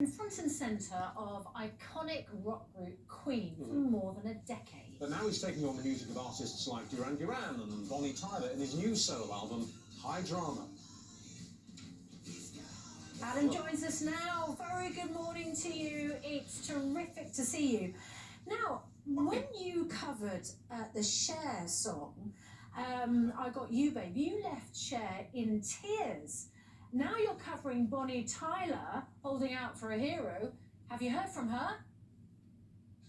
In front and centre of iconic rock group Queen for more than a decade. But now he's taking on the music of artists like Duran Duran and Bonnie Tyler in his new solo album, High Drama. Adam joins us now. Very good morning to you. It's terrific to see you. Now, when you covered the Cher song, I Got You Babe, you left Cher in tears. Now you're covering Bonnie Tyler, Holding Out for a Hero. Have you heard from her?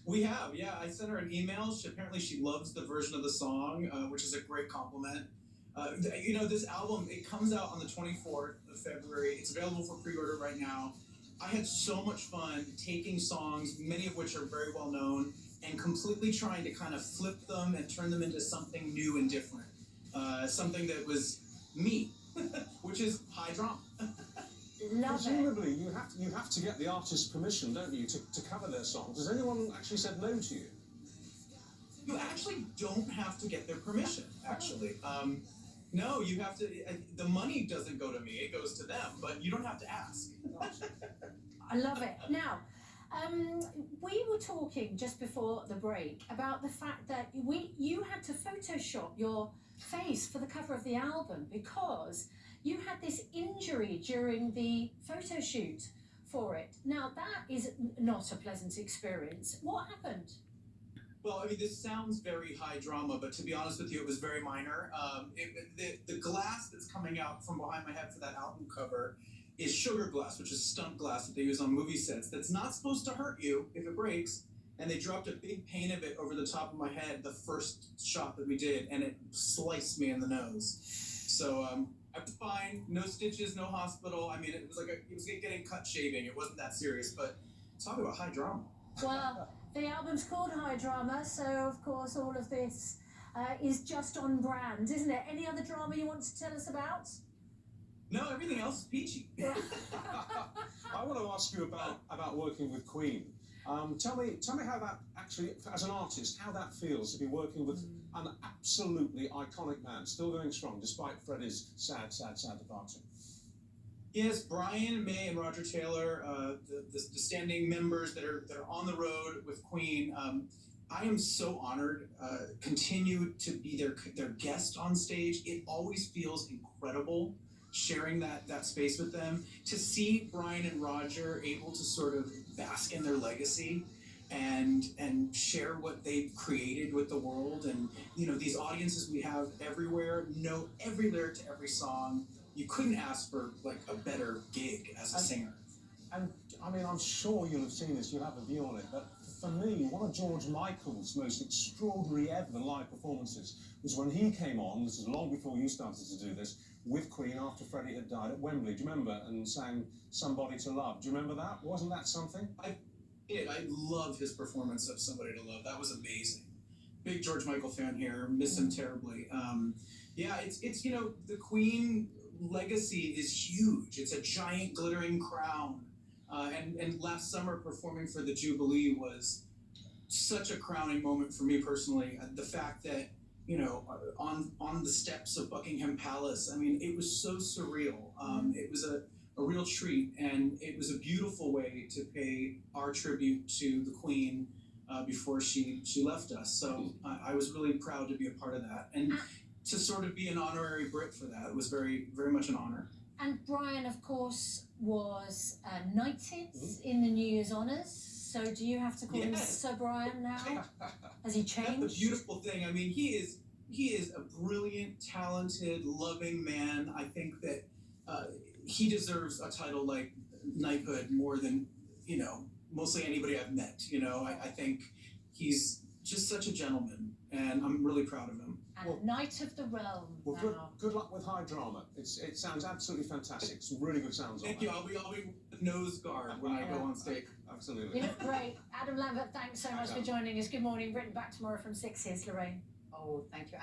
We have, yeah. I sent her an email. Apparently she loves the version of the song, which is a great compliment. You know, this album, it comes out on the 24th of February. It's available for pre-order right now. I had so much fun taking songs, many of which are very well known, and completely trying to kind of flip them and turn them into something new and different. Something that was me, which is high drama. Presumably, you have to get the artist's permission, don't you, to cover their songs. Has anyone actually said no to you? You actually don't have to get their permission, actually. No, you have to, the money doesn't go to me, it goes to them, but you don't have to ask. I love it. Now, we were talking just before the break about the fact that you had to Photoshop your face for the cover of the album because you had this injury during the photo shoot for it. Now, that is not a pleasant experience. What happened? Well, I mean, this sounds very high drama, but to be honest with you, it was very minor. The glass that's coming out from behind my head for that album cover is sugar glass, which is stunt glass that they use on movie sets. That's not supposed to hurt you if it breaks. And they dropped a big pane of it over the top of my head the first shot that we did, and it sliced me in the nose. So I'm fine, no stitches, no hospital. I mean, it was like it was getting cut shaving. It wasn't that serious, but talk about high drama. Well, the album's called High Drama, so of course all of this is just on brand, isn't it? Any other drama you want to tell us about? No, everything else is peachy. I want to ask you about working with Queen. Tell me how that actually, as an artist, how that feels to be working with an absolutely iconic man, still going strong despite Freddie's sad departure. Yes, Brian, May, and Roger Taylor, the standing members that are on the road with Queen. I am so honored. Continue to be their guest on stage. It always feels incredible sharing that space with them. To see Brian and Roger able to sort of bask in their legacy and share what they've created with the world, and you know, these audiences we have everywhere know every lyric to every song. You couldn't ask for like a better gig as a singer. And I mean, I'm sure you'll have seen this, you'll have a view on it, but for me, one of George Michael's most extraordinary ever live performances was when he came on, this is long before you started to do this, with Queen after Freddie had died at Wembley, do you remember? And sang Somebody to Love. Do you remember that? Wasn't that something? I love his performance of Somebody to Love. That was amazing. Big George Michael fan here, miss him terribly. Yeah, it's you know, the Queen legacy is huge. It's a giant glittering crown. And last summer performing for the Jubilee was such a crowning moment for me personally. The fact that, you know, on the steps of Buckingham Palace, I mean, it was so surreal. It was a real treat, and it was a beautiful way to pay our tribute to the Queen before she left us. So I was really proud to be a part of that. And to sort of be an honorary Brit for that, it was very, very much an honor. And Brian, of course, was knighted in the New Year's Honours. So do you have to call him Sir Brian now? Has he changed? That's the beautiful thing. I mean, he is a brilliant, talented, loving man. I think that he deserves a title like knighthood more than, you know, mostly anybody I've met. You know, I think he's just such a gentleman, and I'm really proud of him. And Knight of the Realm. Well, good luck with High Drama. It sounds absolutely fantastic. Some really good sounds on Thank that. you. I'll be nose guard when I go on stage. Absolutely. You look great. Adam Lambert, thanks so much for joining us. Good morning. Written back tomorrow from 6. Here's Lorraine. Oh, thank you.